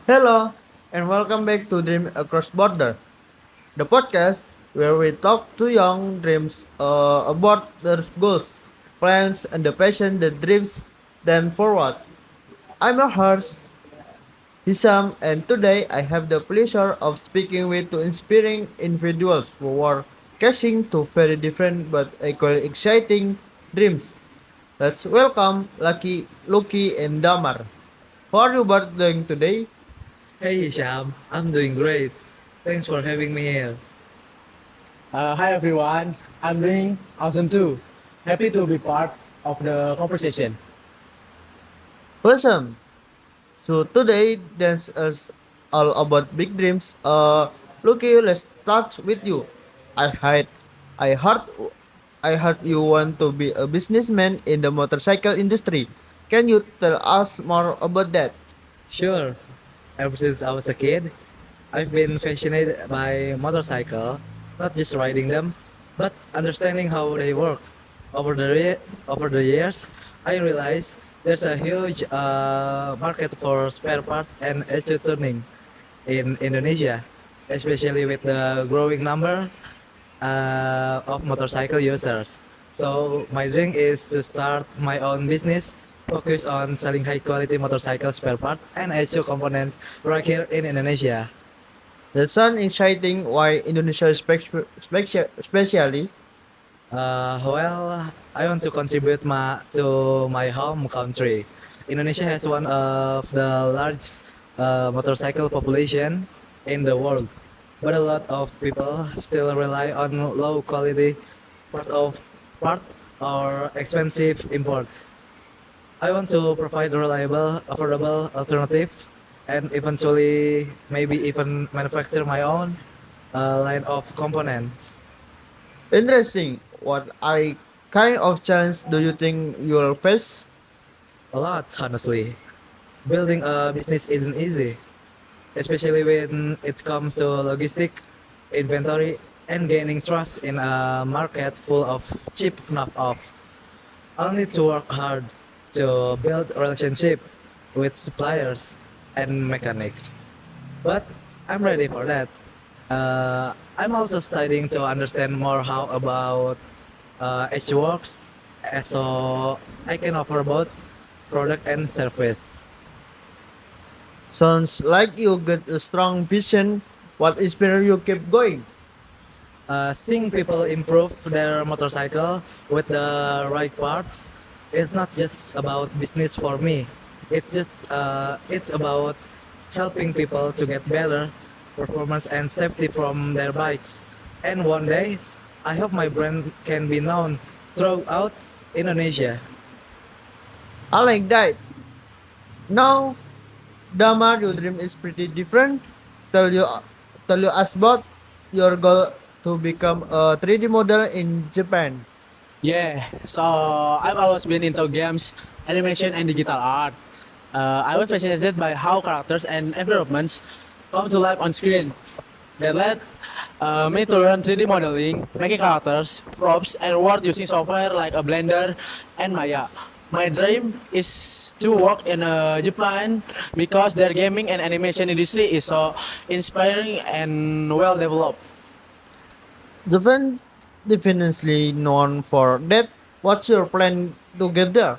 Hello, and welcome back to Dream Across Border, the podcast where we talk to young dreams about their goals, plans, and the passion that drives them forward. I'm your host, Hisam, and today I have the pleasure of speaking with two inspiring individuals who are catching two very different but equally exciting dreams. Let's welcome Lucky, and Damar. How are you both doing today? Hey Hisham, I'm doing great. Thanks for having me here. Hi everyone, I'm doing awesome too. Happy to be part of the conversation. Awesome. So today there's us all about big dreams. Lucky, let's start with you. I heard, I heard, I heard you want to be a businessman in the motorcycle industry. Can you tell us more about that? Sure, ever since I was a kid, I've been fascinated by motorcycle, not just riding them, but understanding how they work. Over the years, I realized there's a huge market for spare parts and ECU tuning in Indonesia, especially with the growing number of motorcycle users. So my dream is to start my own business, focus on selling high quality motorcycle spare parts and HO components right here in Indonesia. That sounds exciting. Why Indonesia especially? I want to contribute to my home country. Indonesia has one of the largest motorcycle population in the world, but a lot of people still rely on low quality parts of part or expensive import. I want to provide a reliable, affordable alternative and eventually maybe even manufacture my own line of components. Interesting. What I kind of challenge do you think you'll face? A lot, honestly. Building a business isn't easy, especially when it comes to logistic, inventory, and gaining trust in a market full of cheap knockoff. I'll need to work hard to build a relationship with suppliers and mechanics. But I'm ready for that. I'm also studying to understand more how about H works, so I can offer both product and service. Sounds like you got a strong vision. What inspires you keep going? Seeing people improve their motorcycle with the right parts, it's not just about business for me. It's about helping people to get better performance and safety from their bikes. And one day, I hope my brand can be known throughout Indonesia. I like that. Now, Damar, your dream is pretty different. Tell you, tell you us about your goal to become a 3D model in Japan. Yeah, so I've always been into games, animation, and digital art. I was fascinated by how characters and environments come to life on screen. That led me to learn 3D modeling, making characters, props, and world using software like a Blender and Maya. My dream is to work in Japan because their gaming and animation industry is so inspiring and well developed. Japan definitely known for that. What's your plan to get there?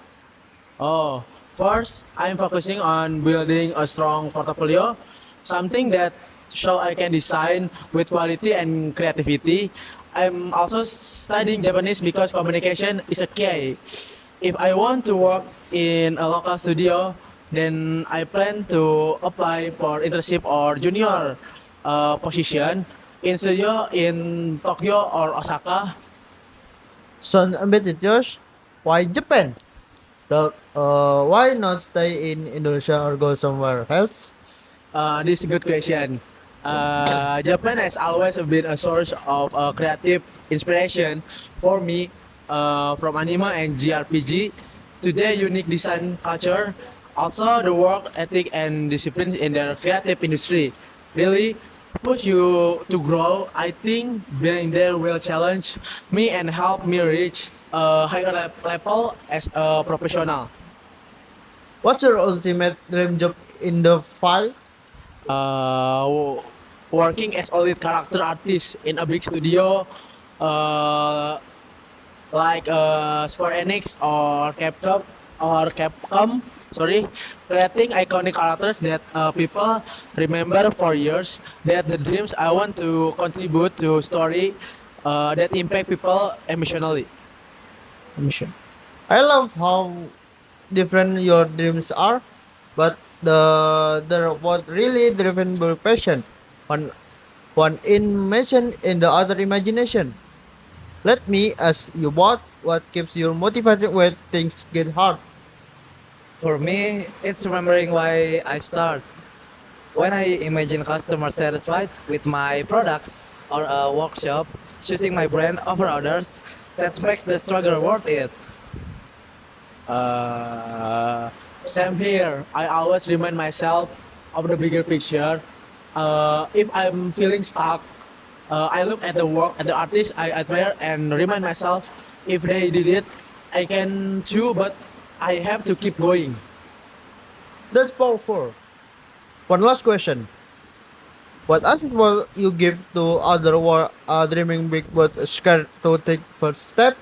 Oh, first, I'm focusing on building a strong portfolio, something that show I can design with quality and creativity. I'm also studying Japanese because communication is a key. If I want to work in a local studio, then I plan to apply for internship or junior position in studio in Tokyo or Osaka. Sounds ambitious. Why Japan? Why not stay in Indonesia or go somewhere else? This is a good question. Japan has always been a source of creative inspiration for me, from anime and JRPG to their unique design culture, also the work ethic and disciplines in their creative industry. Really push you to grow. I think being there will challenge me and help me reach a higher level as a professional. What's your ultimate dream job in the file? uh, working as a lead character artist in a big studio, uh, like Square Enix or Capcom. Sorry, creating iconic characters that people remember for years. That the dreams I want to contribute to story that impact people emotionally. Emotion. I love how different your dreams are, but the what really driven by passion. One in mission in the other imagination. Let me ask you what keeps you motivated when things get hard. For me, it's remembering why I start. When I imagine customers satisfied with my products or a workshop, choosing my brand over others, that makes the struggle worth it. Uh, Same here. I always remind myself of the bigger picture. If I'm feeling stuck, I look at the work at the artist I admire and remind myself if they did it, I can too. But I have to keep going. That's powerful. One last question. What advice will you give to other who are dreaming big but scared to take first step?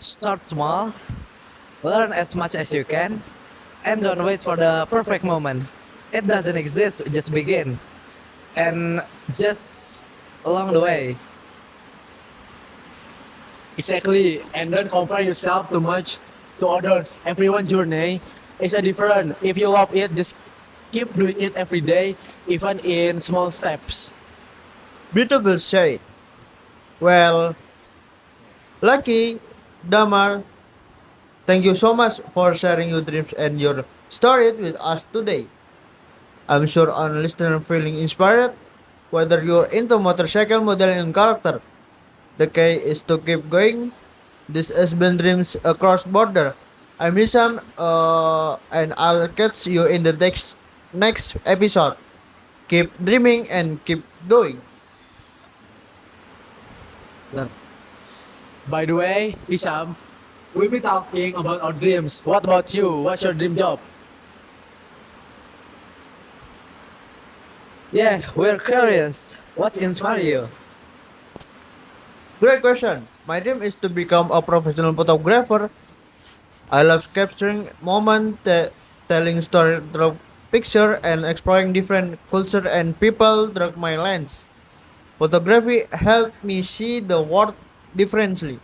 Start small, learn as much as you can, and don't wait for the perfect moment. It doesn't exist, just begin. And just along the way. Exactly, and don't compare yourself too much to others. Everyone's journey is a different. If you love it, just keep doing it every day, even in small steps. Beautiful shade. Well, Lucky, Damar, thank you so much for sharing your dreams and your stories with us today. I'm sure our listener feeling inspired, whether you're into motorcycle modeling and character. The key is to keep going. This has been Dreams Across Border. I'm Isam, and I'll catch you in the next episode. Keep dreaming and keep going. By the way, Isam, we'll be talking about our dreams. What about you? What's your dream job? Yeah, we're curious. What inspires you? Great question. My dream is to become a professional photographer. I love capturing moment, telling story through picture, and exploring different culture and people through my lens. Photography helped me see the world differently.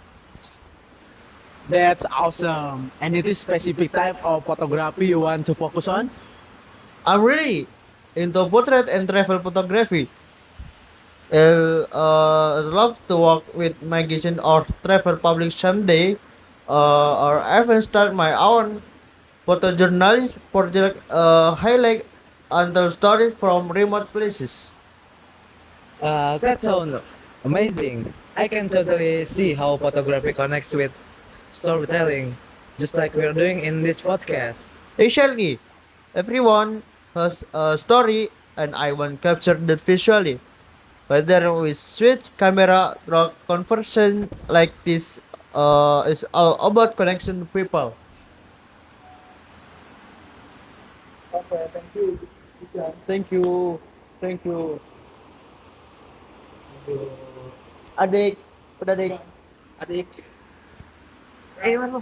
That's awesome. And it is specific type of photography you want to focus on? I'm really into portrait and travel photography. I'll love to work with magazine or travel public someday, or even start my own photojournalist project, highlight and tell stories from remote places. That sounds amazing. I can totally see how photography connects with storytelling, just like we're doing in this podcast. Actually, everyone has a story, and I want to capture that visually. Whether we switch camera or conversation like this, is all about connection to people. Okay, thank you. Thank you. Thank you. Adik, udah adik. Adik. Eh, mana?